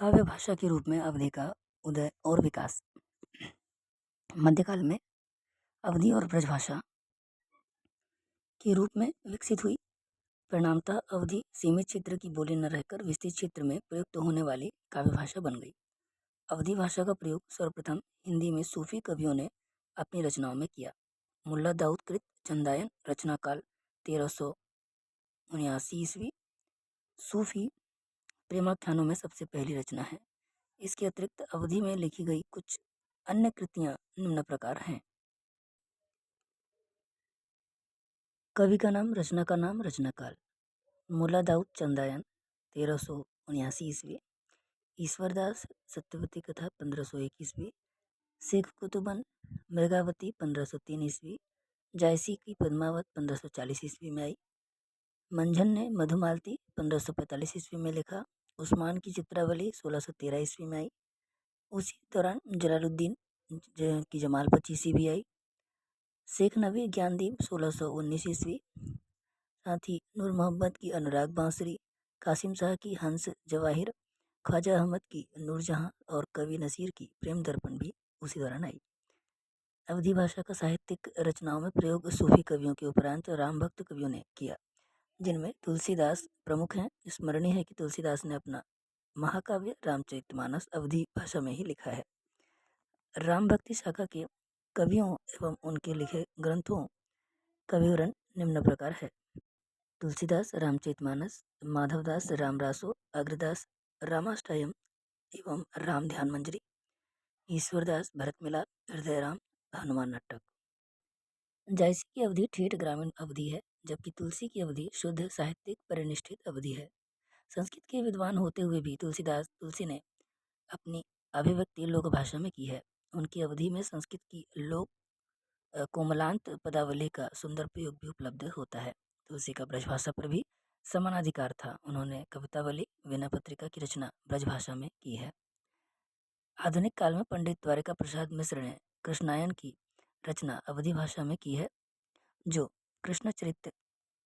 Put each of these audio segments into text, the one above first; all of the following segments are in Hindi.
काव्य भाषा के रूप में अवधि का उदय और विकास। मध्यकाल में अवधि और ब्रजभाषा के रूप में विकसित हुई। परिणामतः अवधि सीमित क्षेत्र की बोली न रहकर विस्तृत क्षेत्र में प्रयुक्त होने वाली काव्य भाषा बन गई। अवधि भाषा का प्रयोग सर्वप्रथम हिंदी में सूफी कवियों ने अपनी रचनाओं में किया। मुल्ला दाऊद कृत चंदायन रचना काल 1379 ईस्वी सूफी प्रेमाख्यानों में सबसे पहली रचना है। इसके अतिरिक्त अवधि में लिखी गई कुछ अन्य कृतियां निम्न प्रकार हैं। कवि का नाम, रचना का नाम, रचना काल। मुल्ला दाऊद चंदायन 1379 ईस्वी। ईश्वरदास सत्यवती कथा 1501 ईस्वी। शेख कुतुबन मृगावती 1503 ईस्वी। जायसी की पद्मावत 1540 ईस्वी में आई। मंझन ने मधुमालती 1545 ईस्वी में लिखा। उस्मान की चित्रावली 1613 ईस्वी में आई। उसी दौरान जलालुद्दीन की जमाल 25 भी आई। शेख नबी ज्ञानदीप 1619 ईस्वी। साथ ही नूर मोहम्मद की अनुराग बांसुरी, कासिम शाह की हंस जवाहिर, ख्वाजा अहमद की नूरजहां और कवि नसीर की प्रेम दर्पण भी उसी दौरान आई। अवधी भाषा का साहित्यिक रचनाओं में प्रयोग सूफी कवियों के उपरांत राम भक्त कवियों ने किया, जिनमें तुलसीदास प्रमुख हैं। स्मरणीय है कि तुलसीदास ने अपना महाकाव्य रामचरितमानस अवधी भाषा में ही लिखा है। राम भक्ति शाखा के कवियों एवं उनके लिखे ग्रंथों का विवरण निम्न प्रकार है। तुलसीदास रामचरितमानस, माधवदास रामरासो, अग्रदास रामाष्टायम एवं राम ध्यान मंजरी, ईश्वरदास भरत मिलाप, हृदयराम हनुमान नाटक। जायसी की अवधि ठेठ ग्रामीण अवधि है, जबकि तुलसी की अवधि शुद्ध साहित्यिक परिनिष्ठित अवधि है। संस्कृत के विद्वान होते हुए भी तुलसी ने अपनी अभिव्यक्ति लोक भाषा में की है। उनकी अवधि में संस्कृत की लोक कोमलांत पदावली का सुंदर प्रयोग भी उपलब्ध होता है। तुलसी का ब्रजभाषा पर भी समानाधिकार था। उन्होंने कवितावली वीणा पत्रिका की रचना ब्रजभाषा में की है। आधुनिक काल में पंडित द्वारिका प्रसाद मिश्र ने कृष्णायन की रचना अवधी भाषा में की है, जो कृष्ण चरित्र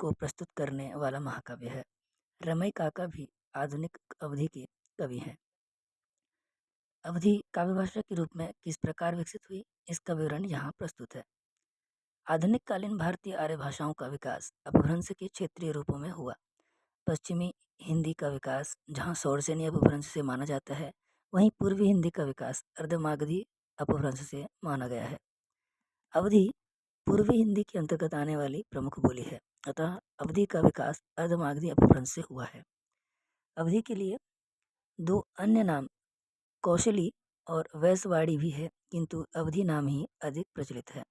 को प्रस्तुत करने वाला महाकाव्य है। रमई काका भी आधुनिक अवधि के कवि हैं। अवधि काव्य भाषा के रूप में किस प्रकार विकसित हुई, इसका विवरण यहाँ प्रस्तुत है। आधुनिक कालीन भारतीय आर्य भाषाओं का विकास अपभ्रंश के क्षेत्रीय रूपों में हुआ। पश्चिमी हिंदी का विकास जहाँ शौरसेनी अपभ्रंश से माना जाता है, वहीं पूर्वी हिंदी का विकास अर्धमागधी अपभ्रंश से माना गया है। अवधि पूर्वी हिंदी के अंतर्गत आने वाली प्रमुख बोली है, अतः अवधि का विकास अर्धमागधी अपभ्रंश से हुआ है। अवधि के लिए दो अन्य नाम कौशली और वैश्यवाड़ी भी है, किंतु अवधि नाम ही अधिक प्रचलित है।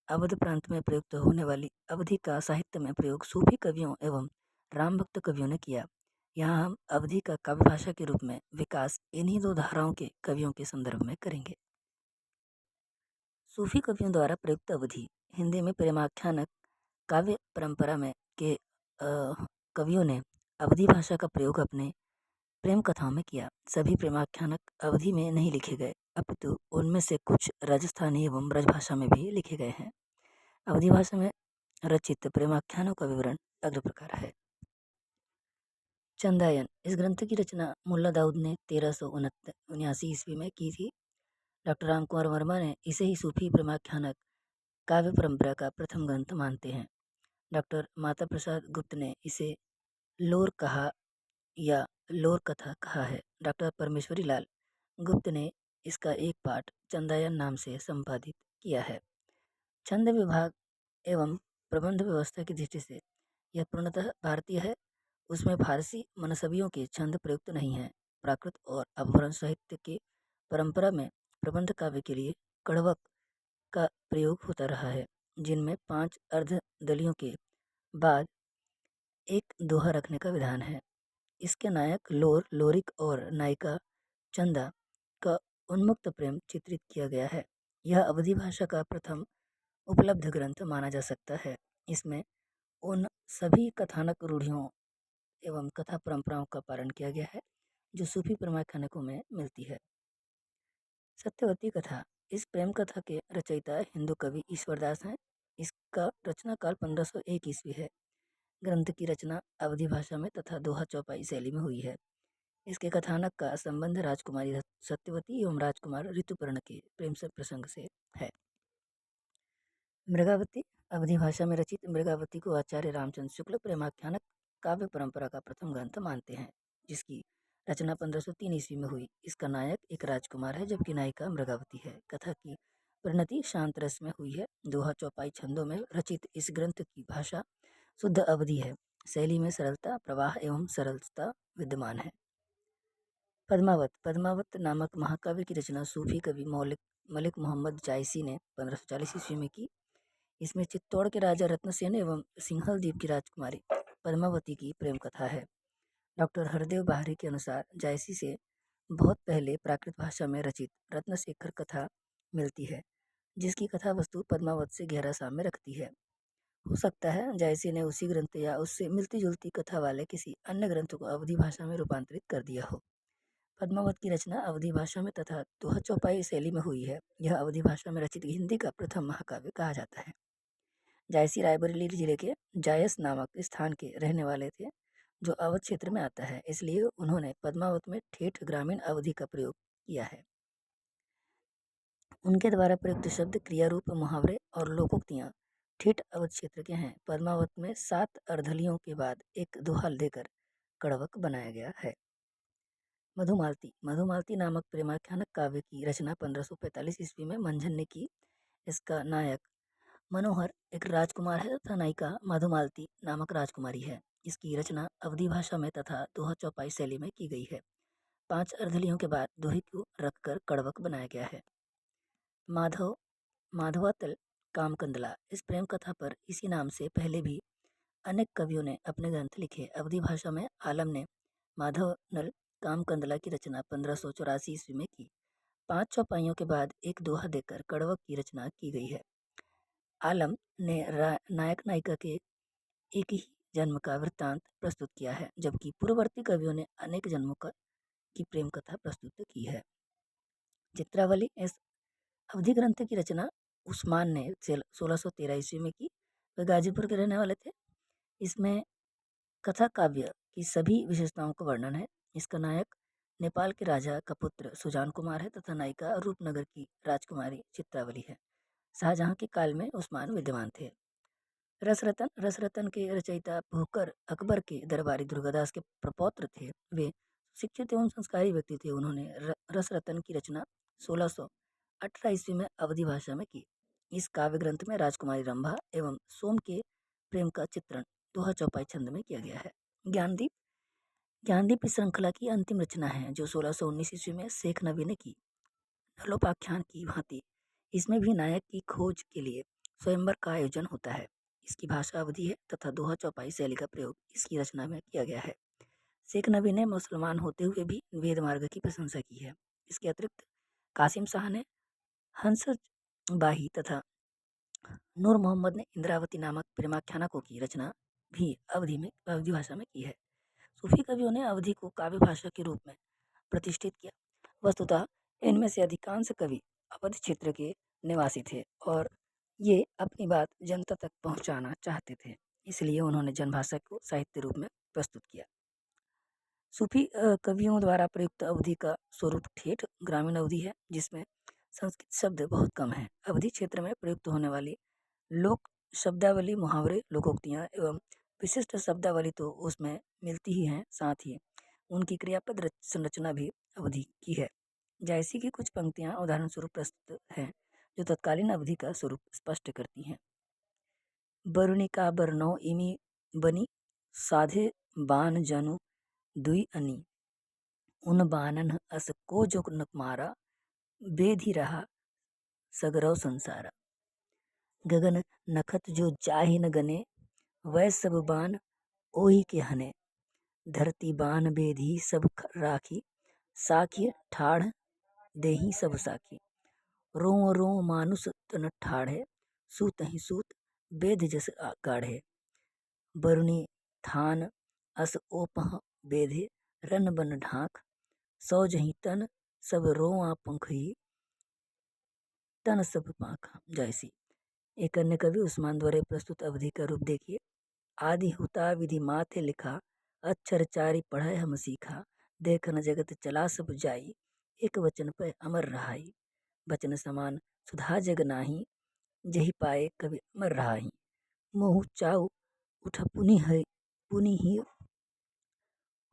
अवध प्रांत में प्रयुक्त होने वाली अवधि का साहित्य में प्रयोग सूफी कवियों एवं राम भक्त कवियों ने किया। यहाँ हम अवधि का काव्य भाषा के रूप में विकास इन्हीं दो धाराओं के कवियों के संदर्भ में करेंगे। सूफी कवियों द्वारा प्रयुक्त अवधि हिंदी में प्रेमाख्यानक काव्य परंपरा में के कवियों ने अवधि भाषा का प्रयोग अपने प्रेम कथाओं में किया। सभी प्रेमाख्यानक अवधि में नहीं लिखे गए, अपितु उनमें से कुछ राजस्थानी एवं ब्रजभाषा में भी लिखे गए हैं। अवधि भाषा में रचित प्रेमाख्यानों का विवरण अग्र प्रकार है। चंदायन, इस ग्रंथ की रचना मुल्ला दाऊद ने 1379 ईस्वी में की थी। डॉक्टर राम कुमार वर्मा ने इसे ही सूफी प्रेमाख्यानक काव्य परंपरा का प्रथम ग्रंथ मानते हैं। डॉक्टर माता प्रसाद गुप्त ने इसे लोर कहा या लोर कथा कहा है। डॉक्टर परमेश्वरी लाल गुप्त ने इसका एक पाठ चंदायन नाम से संपादित किया है। छंद विभाग एवं प्रबंध व्यवस्था की दृष्टि से यह पूर्णतः भारतीय है। उसमें फारसी मनसबियों के छंद प्रयुक्त नहीं हैं। प्राकृत और अपभ्रंश साहित्य की परंपरा में प्रबंध काव्य के लिए कड़वक का प्रयोग होता रहा है, जिनमें 5 अर्ध दलियों के बाद एक दोहा रखने का विधान है। इसके नायक लोर, लोरिक और नायिका चंदा का उन्मुक्त प्रेम चित्रित किया गया है। यह अवधि भाषा का प्रथम उपलब्ध ग्रंथ माना जा सकता है। इसमें उन सभी कथानक रूढ़ियों एवं कथा परंपराओं का पालन किया गया है जो सूफी प्रेमाख्यानकों में मिलती है। सत्यवती कथा, इस प्रेम कथा के रचयिता हिंदू कवि ईश्वरदास हैं। इसका रचना काल 1501 ईस्वी है। ग्रंथ की रचना अवधि भाषा में तथा दोहा चौपाई शैली में हुई है। इसके कथानक का संबंध राजकुमारी सत्यवती एवं राजकुमार ऋतुपर्ण के प्रेम से प्रसंग से है। मृगावती अवधि भाषा में रचित मृगावती को आचार्य रामचंद्र शुक्ल प्रेमाख्यानक काव्य परंपरा का प्रथम ग्रंथ मानते हैं, जिसकी रचना 1503 ईस्वी में हुई। इसका नायक एक राजकुमार है जबकि नायिका मृगावती है। कथा की परिणति शांत रस में हुई है। दोहा चौपाई छंदों में रचित इस ग्रंथ की भाषा शुद्ध अवधि है। शैली में सरलता, प्रवाह एवं सरलता विद्यमान है। पद्मावत पद्मावत नामक महाकाव्य की रचना सूफी कवि मलिक मोहम्मद जायसी ने 1540 ईस्वी में की। इसमें चित्तौड़ के राजा रत्नसेन एवं सिंहल द्वीप की राजकुमारी पद्मावती की प्रेम कथा है। डॉक्टर हरदेव बाहरी के अनुसार जायसी से बहुत पहले प्राकृत भाषा में रचित रत्नशेखर कथा मिलती है, जिसकी कथा वस्तु पद्मावत से गहरा साम्य रखती है। हो सकता है जायसी ने उसी ग्रंथ या उससे मिलती जुलती कथा वाले किसी अन्य ग्रंथ को अवधि भाषा में रूपांतरित कर दिया हो। पद्मावत की रचना अवधि भाषा में तथा दोहा चौपाई शैली में हुई है। यह अवधि भाषा में रचित हिंदी का प्रथम महाकाव्य कहा जाता है। जायसी रायबरेली जिले के जायस नामक स्थान के रहने वाले थे, जो अवध क्षेत्र में आता है, इसलिए उन्होंने पद्मावत में ठेठ ग्रामीण अवधि का प्रयोग किया है। उनके द्वारा प्रयुक्त शब्द, क्रिया रूप, मुहावरे और लोकोक्तियां ठेठ अवध क्षेत्र के हैं। पद्मावत में 7 अर्धलियों के बाद एक दोहा देकर कड़वक बनाया गया है। मधुमालती मधुमालती नामक प्रेमाख्यानक काव्य की रचना 1545 ईस्वी में मंझन ने की। इसका नायक मनोहर एक राजकुमार है तथा नायिका मधुमालती नामक राजकुमारी है। इसकी रचना अवधि भाषा में तथा दोहा चौपाई शैली में की गई है। 5 अर्धलियों के बाद दोहे को रखकर कड़वक बनाया गया है। माधवातल कामकंदला इस प्रेम कथा पर इसी नाम से पहले भी अनेक कवियों ने अपने ग्रंथ लिखे। अवधि भाषा में आलम ने माधवनल कामकंदला की रचना 1584 ईस्वी में की। 5 चौपाइयों के बाद एक दोहा देकर कड़वक की रचना की गई है। आलम ने नायक नायिका के एक ही जन्म का वृत्तांत प्रस्तुत किया है, जबकि पूर्ववर्ती कवियों ने अनेक जन्मों की प्रेम कथा प्रस्तुत की है। चित्रावली इस अवधि ग्रंथ की रचना उस्मान ने 1613 ईस्वी में की। वे गाजीपुर के रहने वाले थे। इसमें कथा काव्य की सभी विशेषताओं का वर्णन है। इसका नायक नेपाल के राजा का पुत्र सुजान कुमार है तथा नायिका रूपनगर की राजकुमारी चित्रावली है। शाहजहां के काल में उस्मान विद्यमान थे। रसरतन के रचयिता भूकर अकबर के दरबारी दुर्गादास के प्रपौत्र थे। वे शिक्षित एवं संस्कारी व्यक्ति थे। उन्होंने रसरतन की रचना 1618 ईस्वी में अवधि भाषा में की। इस काव्य ग्रंथ में राजकुमारी रंभा एवं सोम के प्रेम का चित्रण दोहा चौपाई छंद में किया गया है। ज्ञानदीप इस श्रृंखला की अंतिम रचना है, जो 1619 ईस्वी में शेख नबी ने की। नलोपाख्यान की भांति इसमें भी नायक की खोज के लिए स्वयंवर का आयोजन होता है। इसकी भाषा अवधि है तथा दोहा चौपाई शैली का प्रयोग इसकी रचना में किया गया है। शेख नबी ने मुसलमान होते हुए भी वेद मार्ग की प्रशंसा की है। इसके अतिरिक्त कासिम शाह ने हंस बाही तथा नूर मोहम्मद ने इंद्रावती नामक प्रेमाख्यानकों की रचना भी अवधि भाषा में की है। सूफी कवियों ने अवधि को काव्य भाषा के रूप में प्रतिष्ठित किया। वस्तुतः इनमें से अधिकांश कवि अवध क्षेत्र के निवासी थे और ये अपनी बात जनता तक पहुंचाना चाहते थे, इसलिए उन्होंने जनभाषा को साहित्य रूप में प्रस्तुत किया। सूफी कवियों द्वारा प्रयुक्त अवधि का स्वरूप ठेठ ग्रामीण अवधि है, जिसमें संस्कृत शब्द बहुत कम है। अवधि क्षेत्र में प्रयुक्त होने वाली लोक शब्दावली, मुहावरे, लोकोक्तियाँ एवं विशिष्ट शब्दावली तो उसमें मिलती ही हैं, साथ ही उनकी क्रियापद संरचना भी अवधि की है। जायसी की कुछ पंक्तियाँ उदाहरण स्वरूप प्रस्तुत हैं, जो तत्कालीन अवधि का स्वरूप स्पष्ट करती हैं। बरुणिका बरनौ इमी बनी साधे बान जनु दुई अनि उन बानन अस को जो नकमारा बेधि रहा सगरव संसारा। गगन नखत जो जाहि न गने वै सब बान ओही के हने। धरती बान बेधी सब राखी साखी ठाढ़ देही सब साखी। रों रों मानुष तन ठाढ़े सूतहि सूत बेध जस गाढ़े। बरुणी थान अस ओपह बेधे रन बन ढाक सौ जही तन सब रोआ पंखही तन सब पाखा। जायसी एक अन्य कवि उस्मान द्वारा प्रस्तुत अवधि का रूप देखिए। आदि हुता विधि माथे लिखा अक्षर चारि पढ़े हम सीखा देखन जगत चला सब जाई, एक वचन पे अमर रहाई। वचन समान सुधा जग नाही, जही पाए कवि अमर रहाई। मोहु चाउ उठ पुनि है, पुनि ही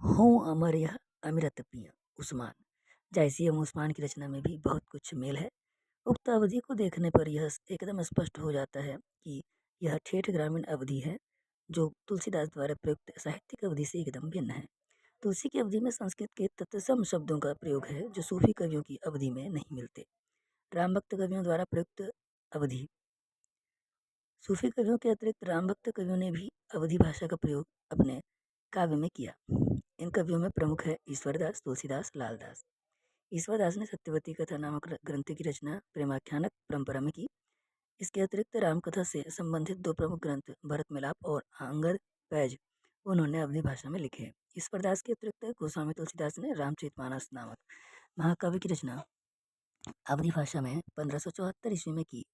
हो अमर यह अमृत पिया। उस्मान। जैसी हम उस्मान की रचना में भी बहुत कुछ मेल है। उक्त अवधि को देखने पर यह एकदम स्पष्ट हो जाता है कि यह ठेठ ग्रामीण अवधि है, जो तुलसीदास द्वारा प्रयुक्त साहित्यिक अवधि से एकदम भिन्न है। तुलसी की अवधि में संस्कृत के तत्सम शब्दों का प्रयोग है, जो सूफी कवियों की अवधि में नहीं मिलते। राम भक्त कवियों द्वारा प्रयुक्त अवधि। सूफी कवियों के अतिरिक्त राम भक्त कवियों ने भी अवधि भाषा का प्रयोग अपने काव्य में किया। इन कवियों में प्रमुख है ईश्वरदास, तुलसीदास, लालदास। ईश्वरदास ने सत्यवती कथा नामक ग्रंथ की रचना प्रेमाख्यानक परंपरा में की। इसके अतिरिक्त रामकथा से संबंधित दो प्रमुख ग्रंथ भरत मिलाप और अंगद पैज उन्होंने अवधि भाषा में लिखे। ईश्वरदास के अतिरिक्त गोस्वामी तुलसीदास ने रामचरितमानस नामक महाकाव्य की रचना अवधि भाषा में 1574 ईस्वी में की।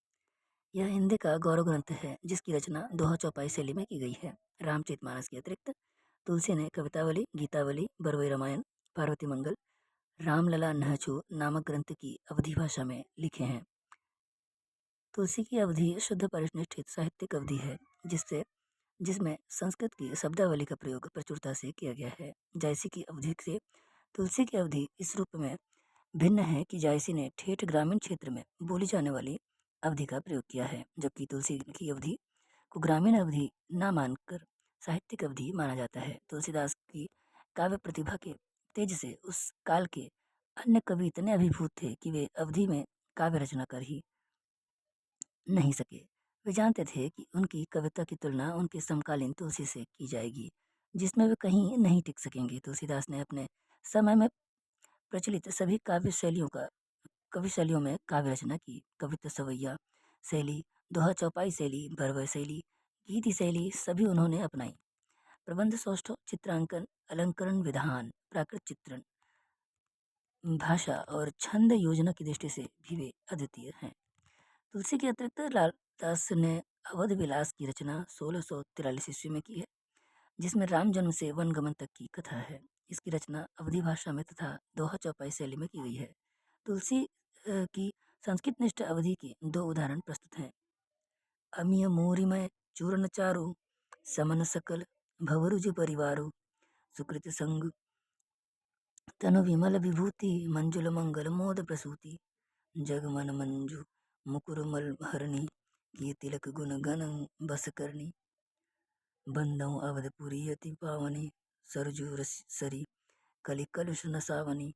यह हिंदी का गौरव ग्रंथ है, जिसकी रचना दोहा चौपाई शैली में की गई है। रामचरितमानस के अतिरिक्त तुलसी ने कवितावली, गीतावली, बरवई रामायण, पार्वती मंगल, रामलला नहचू नामक ग्रंथ की अवधि भाषा में लिखे हैं। तुलसी की अवधि शुद्ध परिनिष्ठित साहित्यिक अवधि है, जिसमें संस्कृत की शब्दावली का प्रयोग प्रचुरता से किया गया है। जायसी की अवधि से तुलसी की अवधि इस रूप में भिन्न है कि जायसी ने ठेठ ग्रामीण क्षेत्र में बोली जाने वाली अवधि का प्रयोग किया है, जबकि तुलसी की अवधि को ग्रामीण अवधि न मानकर साहित्यिक अवधि माना जाता है। तुलसीदास की काव्य प्रतिभा के तेज से उस काल के अन्य कवि इतने अभिभूत थे कि वे अवधि में काव्य रचना कर ही नहीं सके। वे जानते थे कि उनकी कविता की तुलना उनके समकालीन तुलसी से की जाएगी, जिसमें वे कहीं नहीं टिक सकेंगे। तुलसीदास ने अपने समय में प्रचलित सभी कवि शैलियों में काव्य रचना की। कविता सवैया शैली, दोहा चौपाई शैली, बरवय शैली, गीति शैली सभी उन्होंने अपनाई। प्रबंध सौष्ठव, चित्रांकन, अलंकरण विधान, प्राकृत चित्रण, भाषा और छंद योजना की दृष्टि से भी वे अद्वितीय हैं। तुलसी के अतिरिक्त लालदास ने अवध विलास की रचना 1643 ईस्वी में की है, जिसमें राम जन्म से वनगमन तक की कथा है। इसकी रचना अवधि भाषा में तथा दोहा चौपाई शैली में की गई है। तुलसी की संस्कृत निष्ठ अवधि के दो उदाहरण प्रस्तुत हैं। अमिय मोरिमय चूर्ण चारु, समन सकल भवरुज परिवारो, सुकृत संग तनु विमल विभूति, मंजुल मंगल मोद प्रसूति, जगमन मंजू मुकुर मल हरणी, किए तिलक गुण गण बस करनी, बंदौ अवधपुरी अति पावनी, सरजू सरी कलि कलुष नसावनी,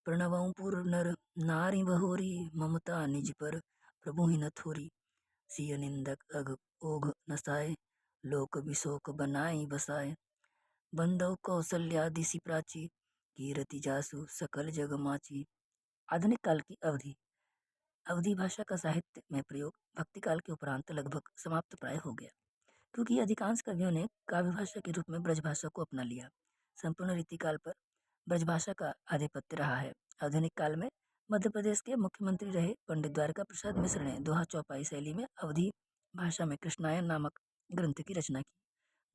प्रणवं पुर नर नारी बहोरी, ममता निज पर प्रभु ही न थोरी, सिय निंदक अग ओघ नसाए, लोक विशोक बनाई बसाए, बंदौ कौशल्यादिशि प्राची, कीरति जासु सकल जग माची। आधुनिक काल की अवधि। अवधि भाषा का साहित्य में प्रयोग भक्ति काल के उपरांत लगभग समाप्त प्राय हो गया, क्योंकि अधिकांश कवियों ने काव्य भाषा के रूप में ब्रज भाषा को अपना लिया। संपूर्ण रीतिकाल पर ब्रज भाषा का आधिपत्य रहा है। आधुनिक काल में मध्य प्रदेश के मुख्यमंत्री रहे पंडित द्वारका प्रसाद मिश्र ने दोहा चौपाई शैली में अवधि भाषा में कृष्णायन नामक ग्रंथ की रचना की,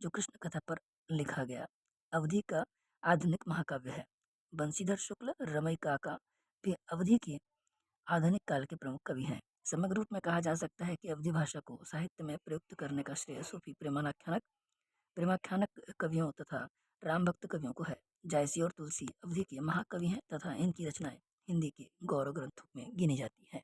जो कृष्ण कथा पर लिखा गया अवधि का आधुनिक महाकाव्य है। बंशीधर शुक्ल, रमई काका भी अवधि के आधुनिक काल के प्रमुख कवि हैं। समग्र रूप में कहा जा सकता है कि अवधि भाषा को साहित्य में प्रयुक्त करने का श्रेय सूफी प्रेमाख्यानक कवियों तथा राम भक्त कवियों को है। जायसी और तुलसी अवधि के महाकवि हैं तथा इनकी रचनाएं हिंदी के गौरव ग्रंथों में गिनी जाती हैं।